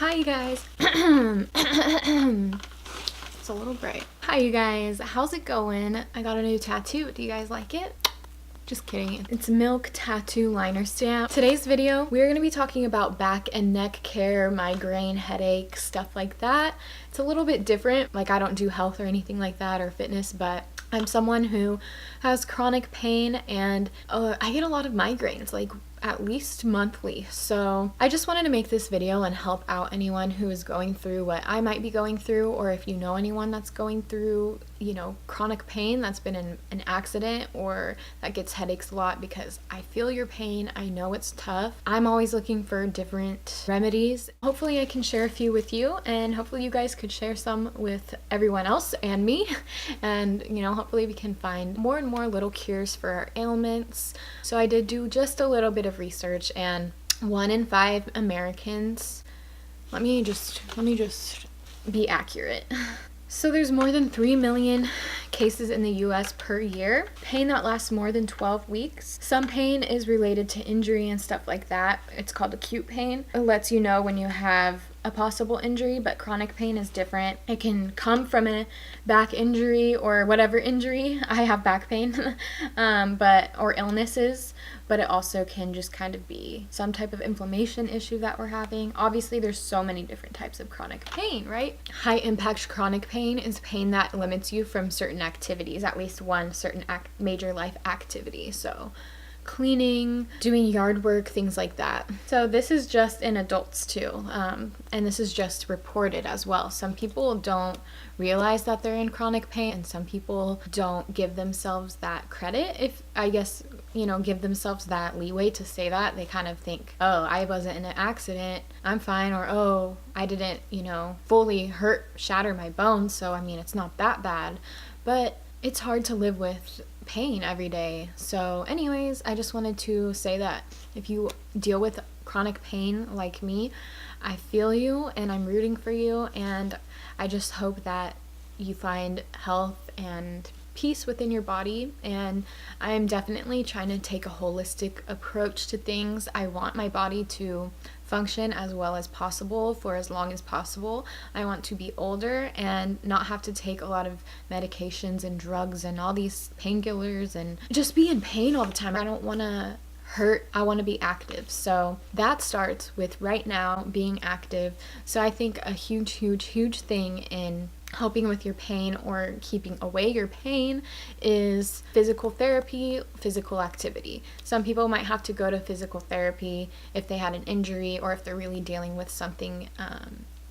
Hi you guys. It's a little bright. Hi you guys, how's it going? I got a new tattoo. Do you guys like it? Just kidding. It's Milk Tattoo Liner Stamp. Today's video, we're going to be talking about back and neck care, migraine, headache, stuff like that. It's a little bit different. Like, I don't do health or anything like that or fitness, but I'm someone who has chronic pain and I get a lot of migraines, like at least monthly. So I just wanted to make this video and help out anyone who is going through what I might be going through, or if you know anyone that's going through, you know, chronic pain that's been in an accident or that gets headaches a lot, because I feel your pain. I know it's tough. I'm always looking for different remedies. Hopefully I can share a few with you, and hopefully you guys could share some with everyone else and me. And, you know, hopefully we can find more and more little cures for our ailments. So I did do just a little bit of research, and 1 in 5 Americans, let me just be accurate. So there's more than 3 million cases in the US per year. Pain that lasts more than 12 weeks. Some pain is related to injury and stuff like that. It's called acute pain. It lets you know when you have a possible injury, but chronic pain is different. It can come from a back injury or whatever injury. I have back pain, or illnesses, but it also can just kind of be some type of inflammation issue that we're having. Obviously, there's so many different types of chronic pain, right? High impact chronic pain is pain that limits you from certain activities, at least one certain major life activity. So cleaning, doing yard work, things like that. So this is just in adults too, and this is just reported as well. Some people don't realize that they're in chronic pain, and some people don't give themselves that credit, if I guess, you know, give themselves that leeway to say that. They kind of think, oh, I wasn't in an accident, I'm fine, or oh, I didn't, you know, fully shatter my bones, so I mean, it's not that bad. But it's hard to live with pain every day. So anyways, I just wanted to say that if you deal with chronic pain like me, I feel you and I'm rooting for you, and I just hope that you find health and peace within your body. And I am definitely trying to take a holistic approach to things. I want my body to function as well as possible for as long as possible. I want to be older and not have to take a lot of medications and drugs and all these painkillers and just be in pain all the time. I don't want to hurt. I want to be active. So that starts with right now being active. So I think a huge thing in helping with your pain or keeping away your pain is physical therapy, physical activity. Some people might have to go to physical therapy if they had an injury, or if they're really dealing with something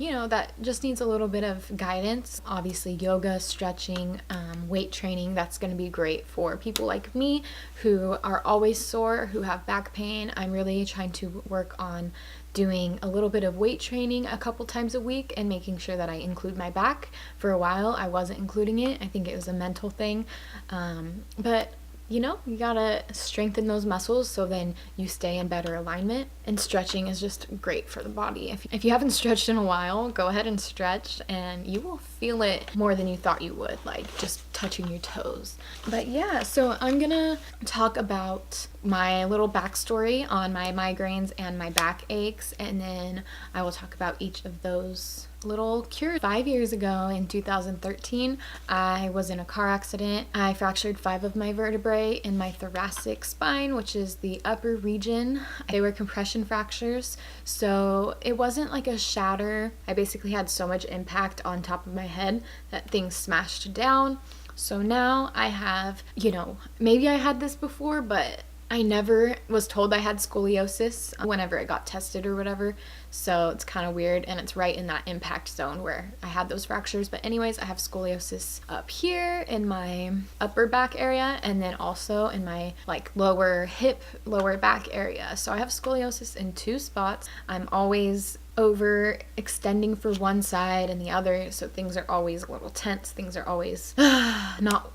you know, that just needs a little bit of guidance. Obviously, yoga, stretching, weight training, that's going to be great for people like me who are always sore, who have back pain. I'm really trying to work on doing a little bit of weight training a couple times a week and making sure that I include my back. For a while, I wasn't including it. I think it was a mental thing. But you know, you gotta strengthen those muscles so then you stay in better alignment. And stretching is just great for the body. If you haven't stretched in a while, go ahead and stretch, and you will feel it more than you thought you would, like just touching your toes. But yeah, so I'm gonna talk about my little backstory on my migraines and my back aches, and then I will talk about each of those little cures. 5 years ago in 2013, I was in a car accident. I fractured 5 of my vertebrae in my thoracic spine, which is the upper region. They were compression fractures, so it wasn't like a shatter. I basically had so much impact on top of my head that things smashed down. So now I have, you know, maybe I had this before, but I never was told I had scoliosis whenever I got tested or whatever, so it's kind of weird, and it's right in that impact zone where I had those fractures. But anyways, I have scoliosis up here in my upper back area, and then also in my like lower hip, lower back area. So I have scoliosis in 2 spots. I'm always over extending for one side and the other, so things are always a little tense. Things are always not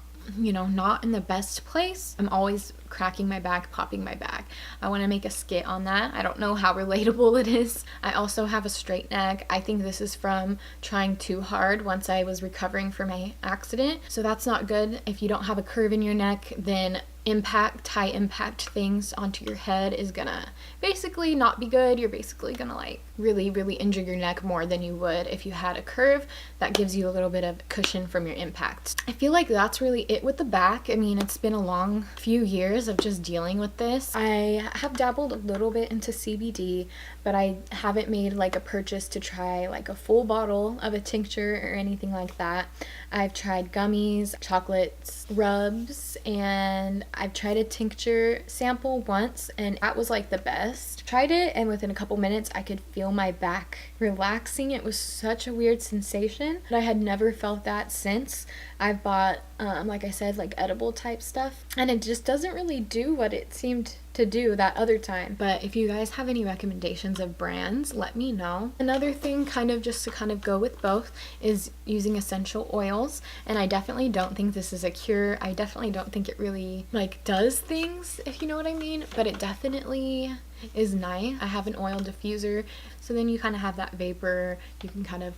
in the best place. I'm always cracking my back, popping my back. I want to make a skit on that. I don't know how relatable it is. I also have a straight neck. I think this is from trying too hard once I was recovering from my accident. So that's not good. If you don't have a curve in your neck, then high impact things onto your head is gonna basically not be good. You're basically gonna like really injure your neck more than you would if you had a curve that gives you a little bit of cushion from your impact. I feel like that's really it with the back. I mean, it's been a long few years of just dealing with this. I have dabbled a little bit into CBD, but I haven't made like a purchase to try like a full bottle of a tincture or anything like that. I've tried gummies, chocolates, rubs, and I've tried a tincture sample once, and that was like the best. Tried it, and within a couple minutes I could feel my back relaxing. It was such a weird sensation, but I had never felt that since. I've bought like I said, like edible type stuff, and it just doesn't really do what it seemed to do that other time. But if you guys have any recommendations of brands, let me know. Another thing, kind of just to kind of go with both, is using essential oils, and I definitely don't think this is a cure. I definitely don't think it really like does things, if you know what I mean, but it definitely is nice. I have an oil diffuser, so then you kind of have that vapor, you can kind of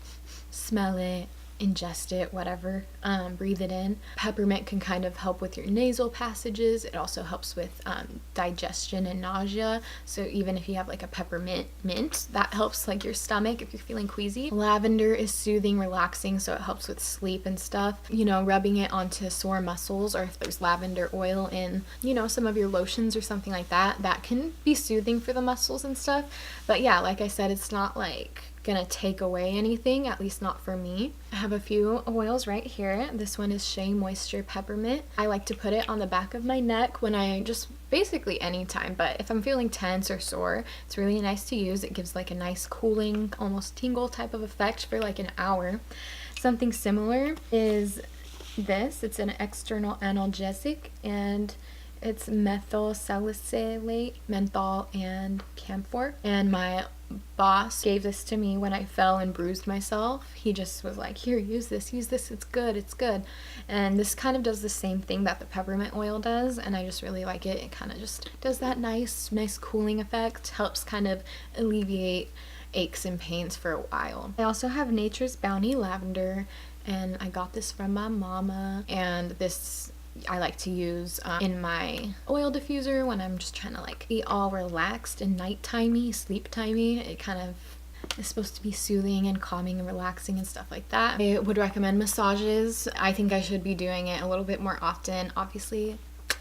smell it, ingest it, whatever, breathe it in. Peppermint can kind of help with your nasal passages. It also helps with digestion and nausea, so even if you have like a peppermint mint, that helps like your stomach if you're feeling queasy. Lavender is soothing, relaxing, so it helps with sleep and stuff. You know, rubbing it onto sore muscles, or if there's lavender oil in, you know, some of your lotions or something like that, that can be soothing for the muscles and stuff. But yeah, like I said, it's not like gonna take away anything, at least not for me. I have a few oils right here. This one is Shea Moisture Peppermint. I like to put it on the back of my neck when I just basically anytime, but if I'm feeling tense or sore, it's really nice to use. It gives like a nice cooling, almost tingle type of effect for like an hour. Something similar is this. It's an external analgesic, and it's methyl salicylate, menthol, and camphor. And my boss gave this to me when I fell and bruised myself. He just was like, here, use this, it's good. And this kind of does the same thing that the peppermint oil does, and I just really like it. It kind of just does that nice cooling effect, helps kind of alleviate aches and pains for a while. I also have Nature's Bounty Lavender, and I got this from my mama, and this I like to use in my oil diffuser when I'm just trying to like be all relaxed and nightimey, sleep-timey. It kind of is supposed to be soothing and calming and relaxing and stuff like that. I would recommend massages. I think I should be doing it a little bit more often. Obviously,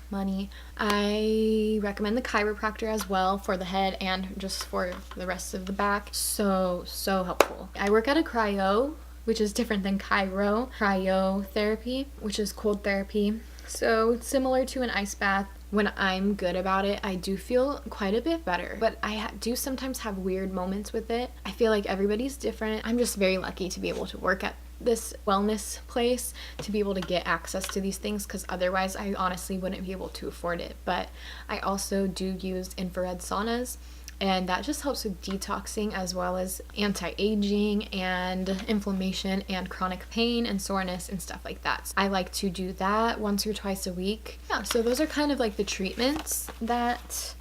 money. I recommend the chiropractor as well for the head and just for the rest of the back. So helpful. I work at a cryo, which is different than cryotherapy, which is cold therapy. So it's similar to an ice bath. When I'm good about it, I do feel quite a bit better, but I do sometimes have weird moments with it. I feel like everybody's different. I'm just very lucky to be able to work at this wellness place, to be able to get access to these things, because otherwise I honestly wouldn't be able to afford it. But I also do use infrared saunas, and that just helps with detoxing as well as anti-aging and inflammation and chronic pain and soreness and stuff like that. So I like to do that once or twice a week. Yeah, so those are kind of like the treatments that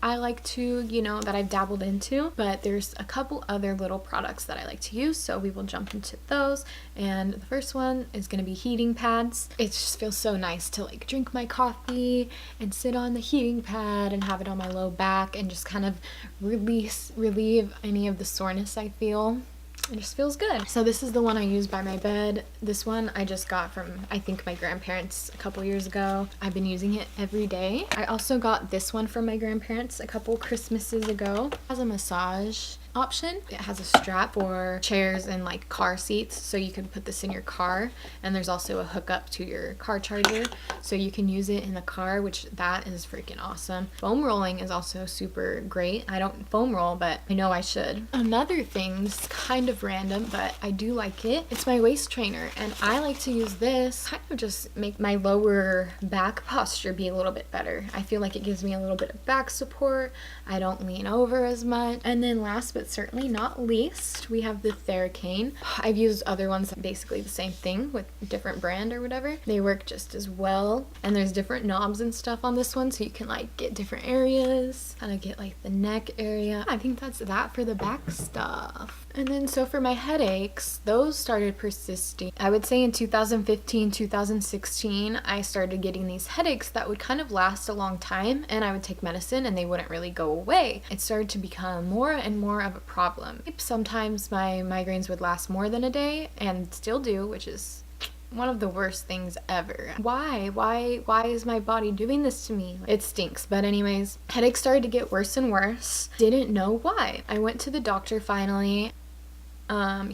I like to, you know, that I've dabbled into, but there's a couple other little products that I like to use, so we will jump into those. And the first one is going to be heating pads. It just feels so nice to like drink my coffee and sit on the heating pad and have it on my low back and just kind of relieve any of the soreness I feel. It just feels good. So this is the one I use by my bed. This one I just got from, I think, my grandparents a couple years ago. I've been using it every day. I also got this one from my grandparents a couple Christmases ago. It has a massage option. It has a strap for chairs and like car seats, so you can put this in your car, and there's also a hookup to your car charger, so you can use it in the car, which that is freaking awesome. Foam rolling is also super great. I don't foam roll, but I know I should. Another thing's kind of random, but I do like it. It's my waist trainer, and I like to use this kind of just make my lower back posture be a little bit better. I feel like it gives me a little bit of back support. I don't lean over as much. And then last but certainly not least, we have the Theracane. I've used other ones, basically the same thing with a different brand or whatever. They work just as well, and there's different knobs and stuff on this one, so you can like get different areas, kind of get like the neck area. I think that's that for the back stuff. And then so for my headaches, those started persisting. I would say in 2015, 2016, I started getting these headaches that would kind of last a long time, and I would take medicine and they wouldn't really go away. It started to become more and more of a problem. Sometimes my migraines would last more than a day, and still do, which is one of the worst things ever. Why is my body doing this to me? It stinks. But anyways, headaches started to get worse and worse. Didn't know why. I went to the doctor finally.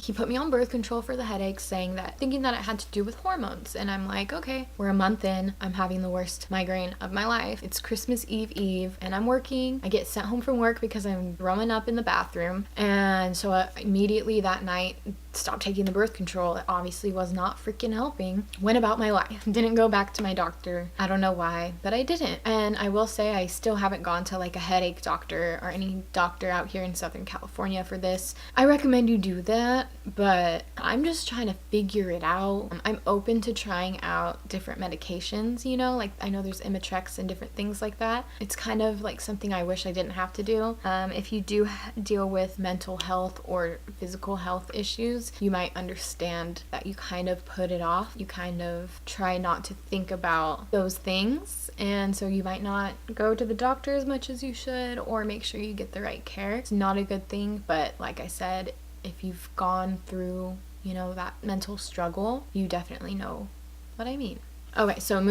He put me on birth control for the headaches, thinking that it had to do with hormones. And I'm like, okay, we're a month in. I'm having the worst migraine of my life. It's Christmas Eve, and I'm working. I get sent home from work because I'm throwing up in the bathroom. And so immediately that night, stopped taking the birth control. It obviously was not freaking helping. Went about my life. Didn't go back to my doctor. I don't know why, but I didn't. And I will say I still haven't gone to like a headache doctor or any doctor out here in Southern California for this. I recommend you do that, but I'm just trying to figure it out. I'm open to trying out different medications, you know, like I know there's Imitrex and different things like that. It's kind of like something I wish I didn't have to do. If you do deal with mental health or physical health issues, you might understand that you kind of put it off. You kind of try not to think about those things, and so you might not go to the doctor as much as you should, or make sure you get the right care. It's not a good thing, but like I said, if you've gone through, you know, that mental struggle, you definitely know what I mean. Okay, so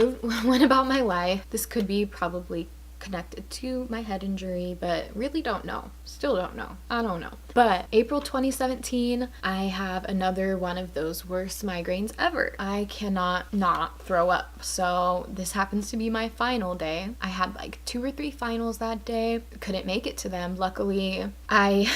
went about my life. This could be probably connected to my head injury, but really don't know. Still don't know. I don't know. But April 2017, I have another one of those worst migraines ever. I cannot not throw up. So this happens to be my final day. I had like 2 or 3 finals that day. Couldn't make it to them. Luckily, I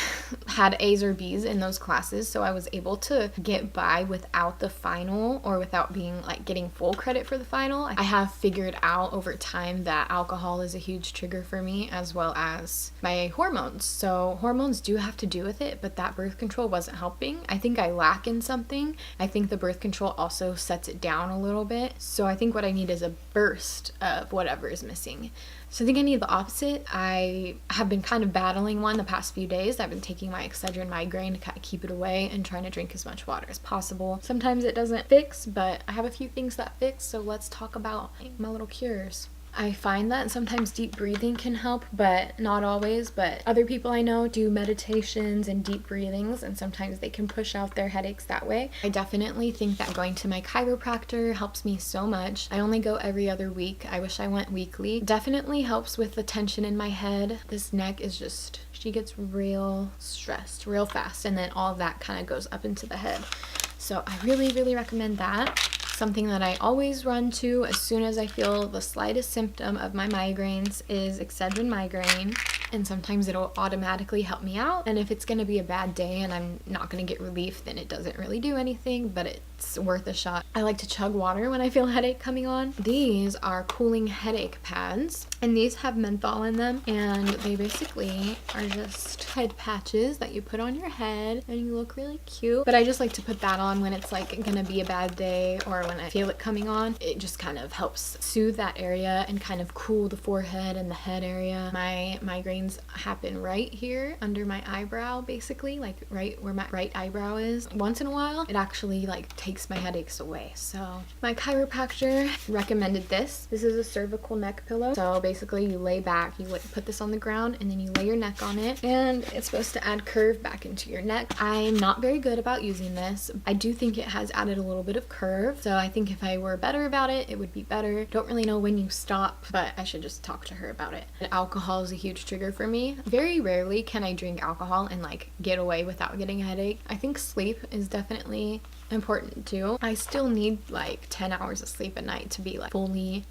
had A's or B's in those classes, so I was able to get by without the final, or without being like getting full credit for the final. I have figured out over time that alcohol is a huge trigger for me, as well as my hormones. So hormones do have to do with it, but that birth control wasn't helping. I think I lack in something. I think the birth control also sets it down a little bit. So I think what I need is a burst of whatever is missing. So I think I need the opposite. I have been kind of battling one the past few days. I've been taking my Excedrin migraine to kind of keep it away and trying to drink as much water as possible. Sometimes it doesn't fix, but I have a few things that fix, so let's talk about my little cures. I find that sometimes deep breathing can help, but not always. But other people I know do meditations and deep breathings, and sometimes they can push out their headaches that way. I definitely think that going to my chiropractor helps me so much. I only go every other week. I wish I went weekly. Definitely helps with the tension in my head. This neck is just, she gets real stressed real fast, and then all of that kind of goes up into the head. So I really, really recommend that. Something that I always run to as soon as I feel the slightest symptom of my migraines is Excedrin migraine, and sometimes it'll automatically help me out. And if it's going to be a bad day and I'm not going to get relief, then it doesn't really do anything, but it's worth a shot. I like to chug water when I feel a headache coming on. These are cooling headache pads, and these have menthol in them, and they basically are just head patches that you put on your head and you look really cute. But I just like to put that on when it's like gonna be a bad day, or when I feel it coming on. It just kind of helps soothe that area and kind of cool the forehead and the head area. My migraines happen right here under my eyebrow, basically, like right where my right eyebrow is. Once in a while, it actually like takes my headaches away. So my chiropractor recommended this. This is a cervical neck pillow. So basically you lay back, you put this on the ground, and then you lay your neck on it, and it's supposed to add curve back into your neck. I'm not very good about using this. I do think it has added a little bit of curve, so I think if I were better about it, it would be better. Don't really know when you stop, but I should just talk to her about it. And alcohol is a huge trigger for me. Very rarely can I drink alcohol and like get away without getting a headache. I think sleep is definitely important too. I still need like 10 hours of sleep a night to be like fully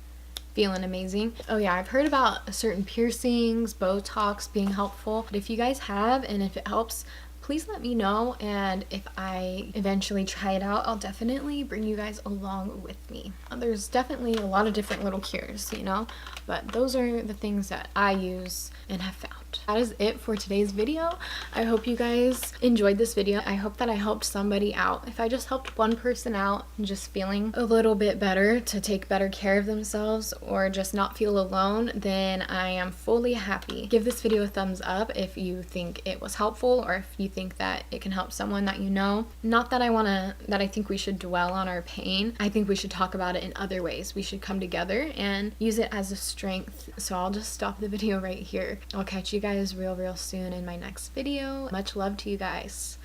feeling amazing. Oh yeah, I've heard about certain piercings, Botox being helpful. But if you guys have, and if it helps, please let me know, and if I eventually try it out, I'll definitely bring you guys along with me. There's definitely a lot of different little cures, you know, but those are the things that I use and have found. That is it for today's video. I hope you guys enjoyed this video. I hope that I helped somebody out. If I just helped one person out and just feeling a little bit better to take better care of themselves, or just not feel alone, then I am fully happy. Give this video a thumbs up if you think it was helpful, or if you think think that it can help someone that you know. Not that I think we should dwell on our pain. I think we should talk about it in other ways. We should come together and use it as a strength. So I'll just stop the video right here. I'll catch you guys real soon in my next video. Much love to you guys.